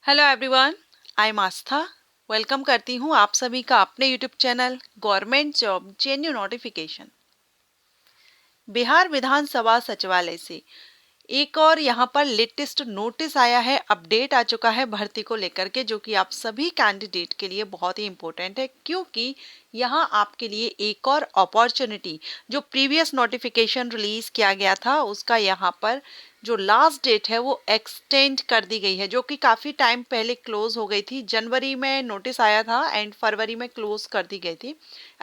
Hello everyone, I am Aastha. Welcome करती हूँ आप सभी का अपने YouTube channel government job जेन्यू notification. Bihar विधानसभा सचिवालय से एक और यहाँ पर लेटेस्ट नोटिस आया है, अपडेट आ चुका है भर्ती को लेकर के, जो कि आप सभी कैंडिडेट के लिए बहुत ही इंपॉर्टेंट है, क्योंकि यहाँ आपके लिए एक और अपॉर्चुनिटी, जो प्रीवियस नोटिफिकेशन रिलीज किया गया था उसका यहाँ पर जो लास्ट डेट है वो एक्सटेंड कर दी गई है, जो कि काफ़ी टाइम पहले क्लोज हो गई थी। जनवरी में नोटिस आया था एंड फरवरी में क्लोज कर दी गई थी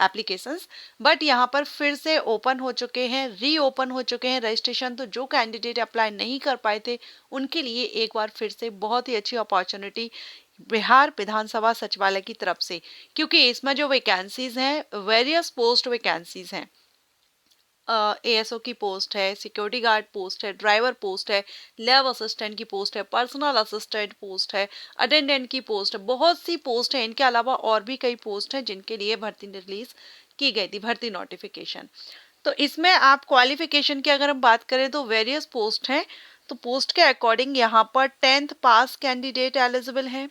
एप्लीकेशंस, बट यहाँ पर फिर से ओपन हो चुके हैं, रीओपन हो चुके हैं रजिस्ट्रेशन। तो जो कैंडिडेट अप्लाई नहीं कर पाए थे उनके लिए एक बार फिर से बहुत ही अच्छी अपॉर्चुनिटी बिहार विधानसभा सचिवालय की तरफ से, क्योंकि इसमें जो वैकेंसीज हैं वेरियस पोस्ट वैकेंसीज हैं। एएसओ की पोस्ट है, सिक्योरिटी गार्ड पोस्ट है, ड्राइवर पोस्ट है, लैब असिस्टेंट की पोस्ट है, पर्सनल असिस्टेंट पोस्ट है, अटेंडेंट की पोस्ट है, बहुत सी पोस्ट है। इनके अलावा और भी कई पोस्ट हैं जिनके लिए भर्ती रिलीज की गई थी, भर्ती नोटिफिकेशन। तो इसमें आप क्वालिफिकेशन की अगर हम बात करें तो वेरियस पोस्ट हैं। तो पोस्ट के अकॉर्डिंग यहाँ पर 10th पास कैंडिडेट एलिजिबल हैं,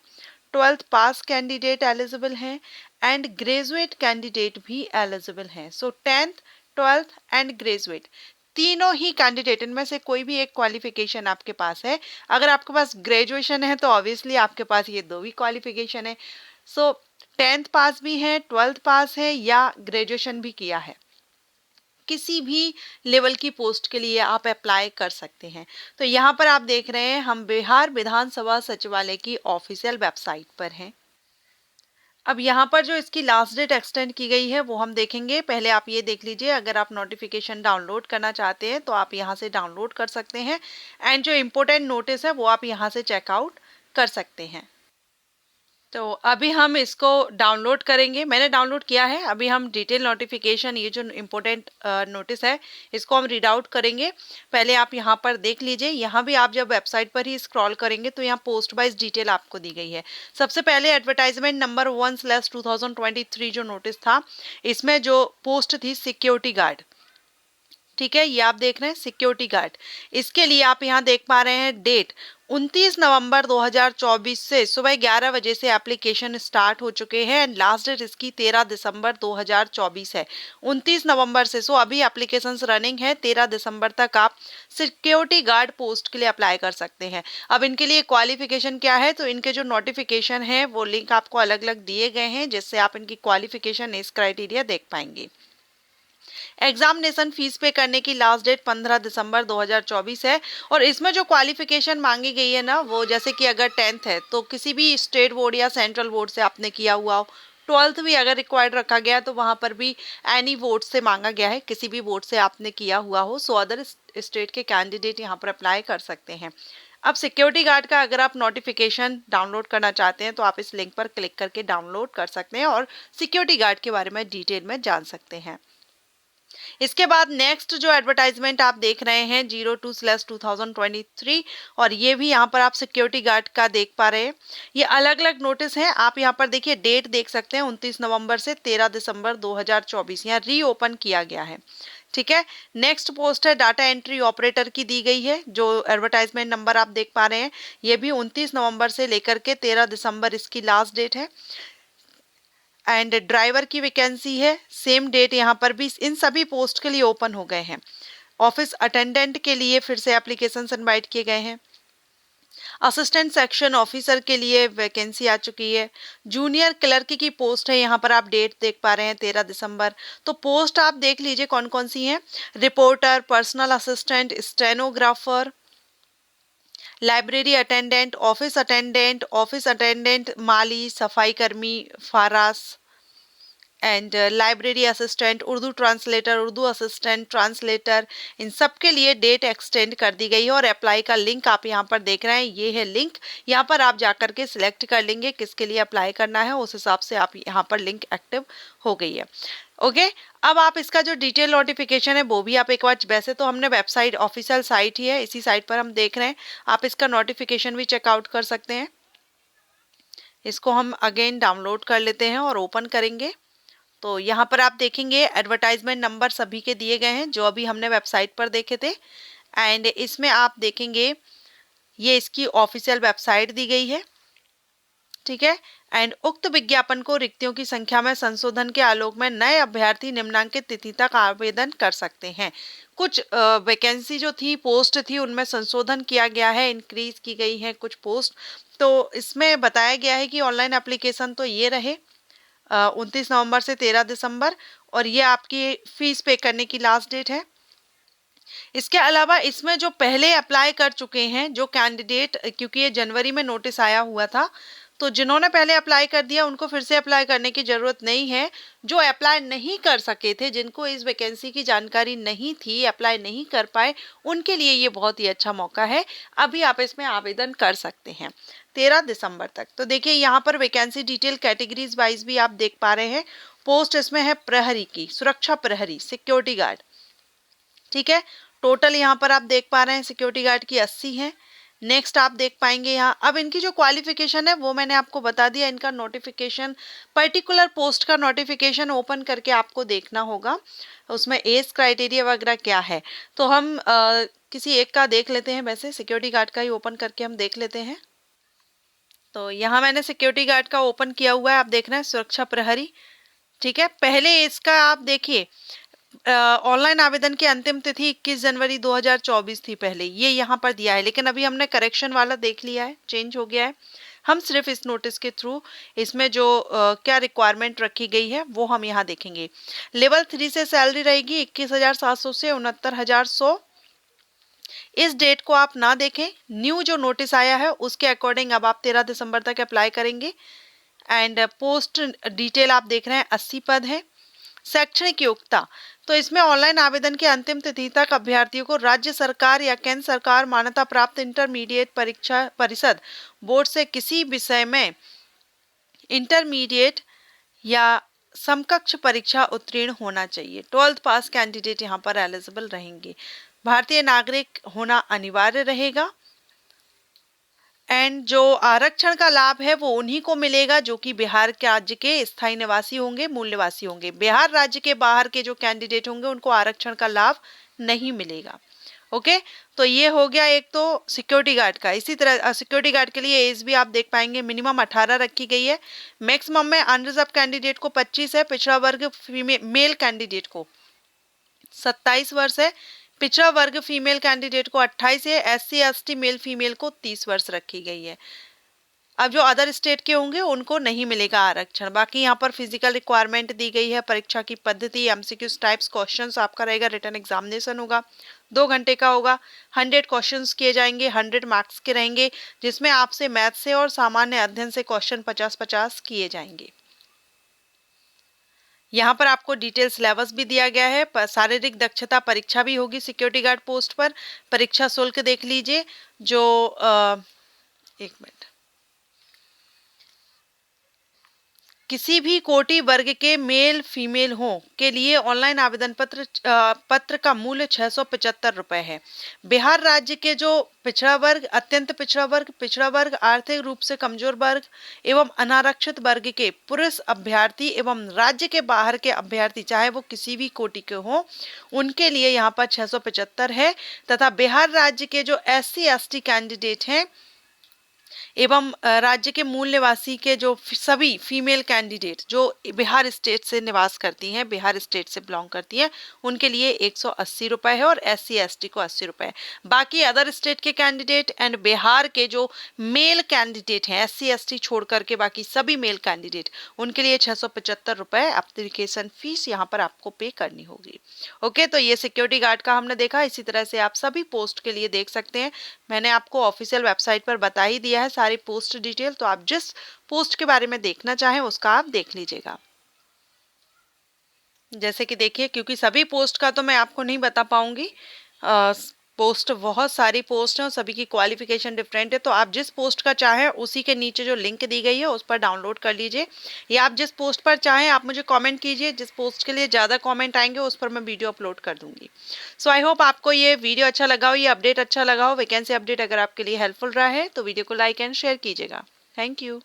12th पास कैंडिडेट एलिजिबल हैं एंड ग्रेजुएट कैंडिडेट भी एलिजिबल हैं। सो 10th, 12th एंड ग्रेजुएट तीनों ही कैंडिडेट, इनमें से कोई भी एक क्वालिफिकेशन आपके पास है। अगर आपके पास ग्रेजुएशन है तो ऑब्वियसली आपके पास ये दो ही क्वालिफिकेशन है। सो 10th पास भी है, 12th पास है या ग्रेजुएशन भी किया है, किसी भी लेवल की पोस्ट के लिए आप अप्लाई कर सकते हैं। तो यहाँ पर आप देख रहे हैं हम बिहार विधानसभा सचिवालय की ऑफिशियल वेबसाइट पर हैं। अब यहाँ पर जो इसकी लास्ट डेट एक्सटेंड की गई है वो हम देखेंगे। पहले आप ये देख लीजिए, अगर आप नोटिफिकेशन डाउनलोड करना चाहते हैं तो आप यहाँ से डाउनलोड कर सकते हैं एंड जो इम्पोर्टेंट नोटिस है वो आप यहाँ से चेकआउट कर सकते हैं। तो अभी हम इसको डाउनलोड करेंगे, मैंने डाउनलोड किया है। अभी हम डिटेल नोटिफिकेशन, ये जो इम्पोर्टेंट नोटिस है, इसको हम रीड आउट करेंगे। पहले आप यहाँ पर देख लीजिए, यहाँ भी आप जब वेबसाइट पर ही स्क्रॉल करेंगे तो यहाँ पोस्ट वाइज डिटेल आपको दी गई है। सबसे पहले एडवर्टाइजमेंट नंबर 1/2023 जो नोटिस था, इसमें जो पोस्ट थी सिक्योरिटी गार्ड, ठीक है, ये आप देख रहे हैं सिक्योरिटी गार्ड। इसके लिए आप यहाँ देख पा रहे हैं डेट 29 नवंबर 2024 से सुबह 11 बजे से एप्लीकेशन स्टार्ट हो चुके हैं एंड लास्ट डेट इसकी 13 दिसंबर 2024 है। 29 नवंबर से, सो अभी एप्लीकेशंस रनिंग है, 13 दिसंबर तक आप सिक्योरिटी गार्ड पोस्ट के लिए अप्लाई कर सकते हैं। अब इनके लिए क्वालिफिकेशन क्या है, तो इनके जो नोटिफिकेशन है वो लिंक आपको अलग अलग दिए गए हैं, जिससे आप इनकी क्वालिफिकेशन इस क्राइटेरिया देख पाएंगे। एग्जामिनेशन फीस पे करने की लास्ट डेट 15 दिसंबर 2024 है और इसमें जो क्वालिफिकेशन मांगी गई है ना, वो जैसे कि अगर 10th है तो किसी भी स्टेट बोर्ड या सेंट्रल बोर्ड से आपने किया हुआ हो, 12th भी अगर रिक्वायर्ड रखा गया तो वहां पर भी एनी बोर्ड से मांगा गया है, किसी भी बोर्ड से आपने किया हुआ हो, सो अदर स्टेट के कैंडिडेट यहाँ पर अप्लाई कर सकते हैं। अब सिक्योरिटी गार्ड का अगर आप नोटिफिकेशन डाउनलोड करना चाहते हैं तो आप इस लिंक पर क्लिक करके डाउनलोड कर सकते हैं और सिक्योरिटी गार्ड के बारे में डिटेल में जान सकते हैं। इसके बाद नेक्स्ट जो एडवर्टाइजमेंट आप देख रहे हैं 02/2023, और ये भी यहाँ पर आप सिक्योरिटी गार्ड का देख पा रहे हैं। ये अलग अलग नोटिस हैं, आप यहाँ पर देखिए डेट देख सकते हैं 29 नवंबर से 13 दिसंबर 2024, यहाँ रीओपन किया गया है, ठीक है। नेक्स्ट पोस्ट है डाटा एंट्री ऑपरेटर की दी गई है, जो एडवर्टाइजमेंट नंबर आप देख पा रहे हैं, ये भी 29 नवंबर से लेकर के 13 दिसंबर इसकी लास्ट डेट है। एंड ड्राइवर की वैकेंसी है, सेम डेट यहाँ पर भी इन सभी पोस्ट के लिए ओपन हो गए हैं। ऑफिस अटेंडेंट के लिए फिर से एप्लीकेशंस इनवाइट किए गए हैं। असिस्टेंट सेक्शन ऑफिसर के लिए वैकेंसी आ चुकी है। जूनियर क्लर्क की पोस्ट है, यहाँ पर आप डेट देख पा रहे हैं 13 दिसंबर। तो पोस्ट आप देख लीजिए कौन कौन सी हैं। Reporter, personal assistant, stenographer, library attendant, office attendant, माली, सफाई कर्मी, फारास and library assistant, Urdu translator, Urdu assistant translator, इन सब के लिए डेट एक्सटेंड कर दी गई है। और अप्लाई का लिंक आप यहाँ पर देख रहे हैं, ये है लिंक, यहाँ पर आप जाकर के सिलेक्ट कर लेंगे किसके लिए अप्लाई करना है, उस हिसाब से आप यहाँ पर लिंक एक्टिव हो गई है। ओके, अब आप इसका जो डिटेल नोटिफिकेशन है वो भी आप एक बार, वैसे तो हमने वेबसाइट ऑफिशियल साइट ही है, इसी साइट पर हम देख रहे हैं, आप इसका नोटिफिकेशन भी चेकआउट कर सकते हैं। इसको हम अगेन डाउनलोड कर लेते हैं और ओपन करेंगे। तो यहाँ पर आप देखेंगे एडवर्टाइजमेंट नंबर सभी के दिए गए हैं जो अभी हमने वेबसाइट पर देखे थे। एंड इसमें आप देखेंगे ये इसकी ऑफिशियल वेबसाइट दी गई है। ठीक है। एंड उक्त विज्ञापन को रिक्तियों की संख्या में संशोधन के आलोक में नए अभ्यर्थी निम्नांकित तिथि तक आवेदन कर सकते हैं। कुछ वैकेंसी जो थी, पोस्ट थी, उनमें संशोधन किया गया है, इंक्रीज की गई है कुछ पोस्ट। तो इसमें बताया गया है कि ऑनलाइन एप्लीकेशन तो ये रहे 29 नवंबर से 13 दिसंबर, और ये आपकी फीस पे करने की लास्ट डेट है। इसके अलावा इसमें जो पहले अप्लाई कर चुके हैं जो कैंडिडेट, क्योंकि ये जनवरी में नोटिस आया हुआ था, तो जिन्होंने पहले अप्लाई कर दिया उनको फिर से अप्लाई करने की ज़रूरत नहीं है। जो अप्लाई नहीं कर सके थे, जिनको इस वैकेंसी की जानकारी नहीं थी, अप्लाई नहीं कर पाए, उनके लिए ये बहुत ही अच्छा मौका है। अभी आप इसमें आवेदन कर सकते हैं 13 दिसंबर तक। तो देखिए यहाँ पर वैकेंसी डिटेल कैटेगरीज वाइज भी आप देख पा रहे हैं। पोस्ट इसमें है प्रहरी की, सुरक्षा प्रहरी, सिक्योरिटी गार्ड, ठीक है। टोटल यहाँ पर आप देख पा रहे हैं सिक्योरिटी गार्ड की 80 है। नेक्स्ट आप देख पाएंगे यहाँ, अब इनकी जो क्वालिफिकेशन है वो मैंने आपको बता दिया। इनका नोटिफिकेशन, पर्टिकुलर पोस्ट का नोटिफिकेशन ओपन करके आपको देखना होगा, उसमें एज क्राइटेरिया वगैरह क्या है। तो हम किसी एक का देख लेते हैं, वैसे सिक्योरिटी गार्ड का ही ओपन करके हम देख लेते हैं। तो यहाँ मैंने सिक्योरिटी गार्ड का ओपन किया हुआ है, आप देख रहे हैं सुरक्षा प्रहरी, ठीक है। पहले इसका आप देखिए, ऑनलाइन आवेदन की अंतिम तिथि 21 जनवरी 2024 थी पहले, ये यहाँ पर दिया है, लेकिन अभी हमने करेक्शन वाला देख लिया है, चेंज हो गया है। हम सिर्फ इस नोटिस के थ्रू इसमें जो क्या रिक्वायरमेंट रखी गई है वो हम यहाँ देखेंगे। लेवल 3 से सैलरी रहेगी 21,700 से 69,100। इस डेट को आप ना देखें, न्यू जो नोटिस आया है उसके अकॉर्डिंग अब आप 13 दिसंबर तक अप्लाई करेंगे। एंड पोस्ट डिटेल आप देख रहे हैं 80 पद है। शैक्षणिक योग्यता, तो इसमें ऑनलाइन आवेदन की अंतिम तिथि तक अभ्यर्थियों को राज्य सरकार या केंद्र सरकार मान्यता प्राप्त इंटरमीडिएट परीक्षा परिषद बोर्ड से किसी विषय में इंटरमीडिएट या समकक्ष परीक्षा उत्तीर्ण होना चाहिए। 12th पास कैंडिडेट यहाँ पर एलिजिबल रहेंगे। भारतीय नागरिक होना अनिवार्य रहेगा। एंड जो आरक्षण का लाभ है वो उन्हीं को मिलेगा जो कि बिहार के राज्य के स्थायी निवासी होंगे, मूल निवासी होंगे। बिहार राज्य के बाहर के जो कैंडिडेट होंगे उनको आरक्षण का लाभ नहीं मिलेगा। ओके, तो ये हो गया एक तो सिक्योरिटी गार्ड का। इसी तरह सिक्योरिटी गार्ड के लिए एज भी आप देख पाएंगे, मिनिमम 18 रखी गई है। मैक्सिमम में अनरिजर्व कैंडिडेट को 25 है, पिछड़ा वर्ग मेल कैंडिडेट को 27 वर्ष है, पिछड़ा वर्ग फीमेल कैंडिडेट को 28 है, SC ST मेल फीमेल को 30 वर्ष रखी गई है। अब जो अदर स्टेट के होंगे उनको नहीं मिलेगा आरक्षण। बाकी यहाँ पर फिजिकल रिक्वायरमेंट दी गई है, परीक्षा की पद्धति, MCQ टाइप्स क्वेश्चंस आपका रहेगा, रिटन एग्जामिनेशन होगा, 2 घंटे का होगा, 100 क्वेश्चंस किए जाएंगे, 100 मार्क्स के रहेंगे, जिसमें आपसे मैथ से और सामान्य अध्ययन से क्वेश्चन 50-50 किए जाएंगे। यहाँ पर आपको डिटेल सिलेबस भी दिया गया है। शारीरिक दक्षता परीक्षा भी होगी सिक्योरिटी गार्ड पोस्ट पर। परीक्षा शुल्क देख लीजिए, जो एक मिनट, किसी भी कोटि वर्ग के मेल फीमेल हो के लिए ऑनलाइन आवेदन पत्र का मूल्य 675 रुपए है। बिहार राज्य के जो पिछड़ा वर्ग, अत्यंत पिछड़ा वर्ग, आर्थिक रूप से कमजोर वर्ग एवं अनारक्षित वर्ग के पुरुष अभ्यर्थी एवं राज्य के बाहर के अभ्यर्थी, चाहे वो किसी भी कोटि के हो, उनके लिए यहाँ पर 675 है। तथा बिहार राज्य के जो SC ST कैंडिडेट हैं एवं राज्य के मूल निवासी के जो सभी फीमेल कैंडिडेट जो बिहार स्टेट से निवास करती हैं, बिहार स्टेट से बिलोंग करती हैं, उनके लिए 180 रुपए है और SC ST को 80 रुपए है। बाकी अदर स्टेट के कैंडिडेट एंड बिहार के जो मेल कैंडिडेट हैं, SC ST छोड़ करके बाकी सभी मेल कैंडिडेट, उनके लिए 675 रुपए एप्लीकेशन फीस यहाँ पर आपको पे करनी होगी। ओके, तो ये सिक्योरिटी गार्ड का हमने देखा। इसी तरह से आप सभी पोस्ट के लिए देख सकते हैं। मैंने आपको ऑफिशियल वेबसाइट पर बता ही दिया है सारी पोस्ट डिटेल, तो आप जिस पोस्ट के बारे में देखना चाहें उसका आप देख लीजिएगा। जैसे कि देखिए, क्योंकि सभी पोस्ट का तो मैं आपको नहीं बता पाऊंगी, पोस्ट बहुत सारी पोस्ट हैं और सभी की क्वालिफिकेशन डिफरेंट है, तो आप जिस पोस्ट का चाहें उसी के नीचे जो लिंक दी गई है उस पर डाउनलोड कर लीजिए, या आप जिस पोस्ट पर चाहें आप मुझे कमेंट कीजिए। जिस पोस्ट के लिए ज़्यादा कमेंट आएंगे उस पर मैं वीडियो अपलोड कर दूंगी। सो आई होप आपको ये वीडियो अच्छा लगा हो, ये अपडेट अच्छा लगा हो, वैकेंसी अपडेट अगर आपके लिए हेल्पफुल रहा है तो वीडियो को लाइक एंड शेयर कीजिएगा। Thank you.